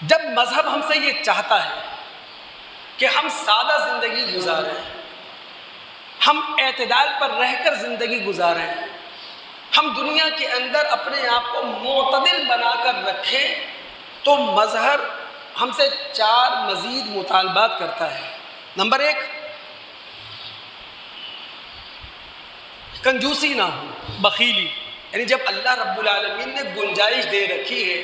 جب مذہب ہم سے یہ چاہتا ہے کہ ہم سادہ زندگی گزاریں، ہم اعتدال پر رہ کر زندگی گزاریں، ہم دنیا کے اندر اپنے آپ کو معتدل بنا کر رکھیں، تو مذہب ہم سے 4 مزید مطالبات کرتا ہے۔ نمبر 1، کنجوسی نہ ہو، بخیلی، یعنی جب اللہ رب العالمین نے گنجائش دے رکھی ہے،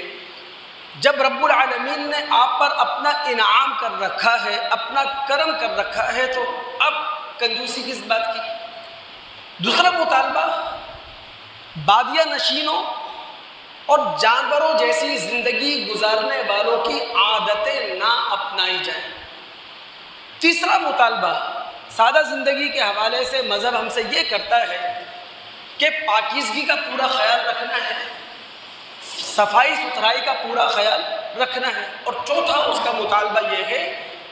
جب رب العالمین نے آپ پر اپنا انعام کر رکھا ہے، اپنا کرم کر رکھا ہے، تو اب کنجوسی کس بات کی؟ دوسرا مطالبہ، بادیہ نشینوں اور جانوروں جیسی زندگی گزارنے والوں کی عادتیں نہ اپنائی جائیں۔ تیسرا مطالبہ، سادہ زندگی کے حوالے سے مذہب ہم سے یہ کرتا ہے کہ پاکیزگی کا پورا خیال رکھنا ہے، صفائی ستھرائی کا پورا خیال رکھنا ہے، اور چوتھا اس کا مطالبہ یہ ہے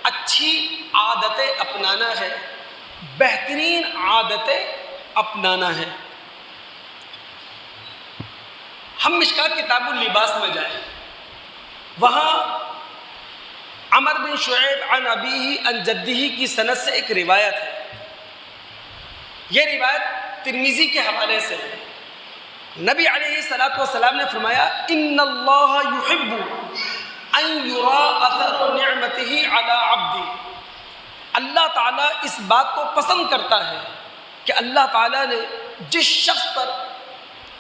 اچھی عادتیں اپنانا ہے، بہترین عادتیں اپنانا ہے۔ ہم مشکات کتاب اللباس میں جائیں، وہاں عمر بن شعیب عن ابیہ عن جدہ کی سند سے ایک روایت ہے۔ یہ روایت ترمذی کے حوالے سے ہے۔ نبی علیہ الصلوۃ والسلام نے فرمایا، ان اللہ یحب ان یرا اثر نعمتہ علی عبدہ، اللہ تعالیٰ اس بات کو پسند کرتا ہے کہ اللہ تعالیٰ نے جس شخص پر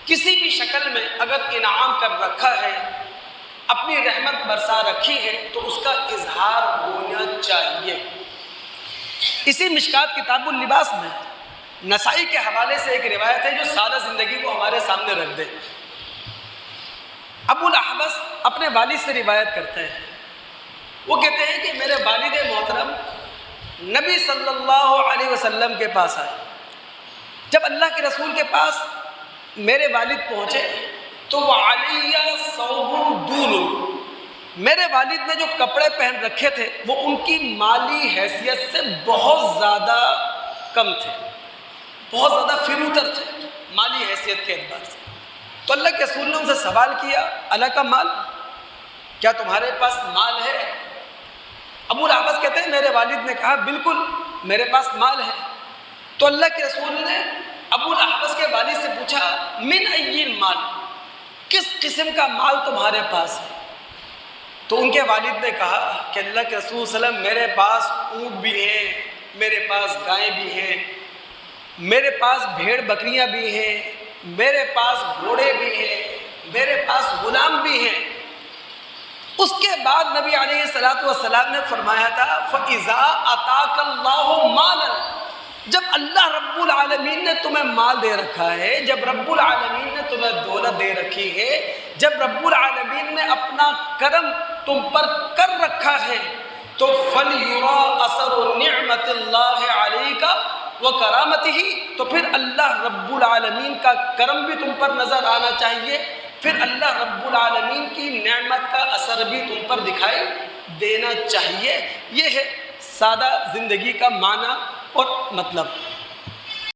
کسی بھی شکل میں اگر انعام کر رکھا ہے، اپنی رحمت برسا رکھی ہے، تو اس کا اظہار ہونا چاہیے۔ اسی مشکات کتاب اللباس میں نسائی کے حوالے سے ایک روایت ہے جو سادہ زندگی کو ہمارے سامنے رکھ دے۔ ابو الاحوص اپنے والد سے روایت کرتے ہیں، وہ کہتے ہیں کہ میرے والد محترم نبی صلی اللہ علیہ وسلم کے پاس آئے۔ جب اللہ کے رسول کے پاس میرے والد پہنچے تو وعلیہ ثوب دون، میرے والد نے جو کپڑے پہن رکھے تھے وہ ان کی مالی حیثیت سے بہت زیادہ کم تھے، بہت زیادہ فروتر تھے مالی حیثیت کے اعتبار سے۔ تو اللہ کے رسول نے ان سے سوال کیا، اللہ کا مال، کیا تمہارے پاس مال ہے؟ ابو الاحوص کہتے ہیں میرے والد نے کہا بالکل میرے پاس مال ہے۔ تو اللہ کے رسول نے ابو الاحوص کے والد سے پوچھا، من ای المال، کس قسم کا مال تمہارے پاس ہے؟ تو ان کے والد نے کہا کہ اللہ کے رسول صلی اللہ علیہ وسلم میرے پاس اونٹ بھی ہیں، میرے پاس گائیں بھی ہیں، میرے پاس بھیڑ بکریاں بھی ہیں، میرے پاس گھوڑے بھی ہیں، میرے پاس غلام بھی ہیں۔ اس کے بعد نبی علیہ الصلوۃ والسلام نے فرمایا تھا، فَإِذَا أَتَاكَ اللَّهُ مَالًا، جب اللہ رب العالمین نے تمہیں مال دے رکھا ہے، جب رب العالمین نے تمہیں دولت دے رکھی ہے، جب رب العالمین نے اپنا کرم تم پر کر رکھا ہے، تو فَلْيُرَى أَثَرُ نِعْمَةِ اللَّهِ عَلَيْكَ وَكَرَامَتِهِ، تو پھر اللہ رب العالمین کا کرم بھی تم پر نظر آنا چاہیے، پھر اللہ رب العالمین کی نعمت کا اثر بھی تم پر دکھائی دینا چاہیے۔ یہ ہے سادہ زندگی کا معنی اور مطلب۔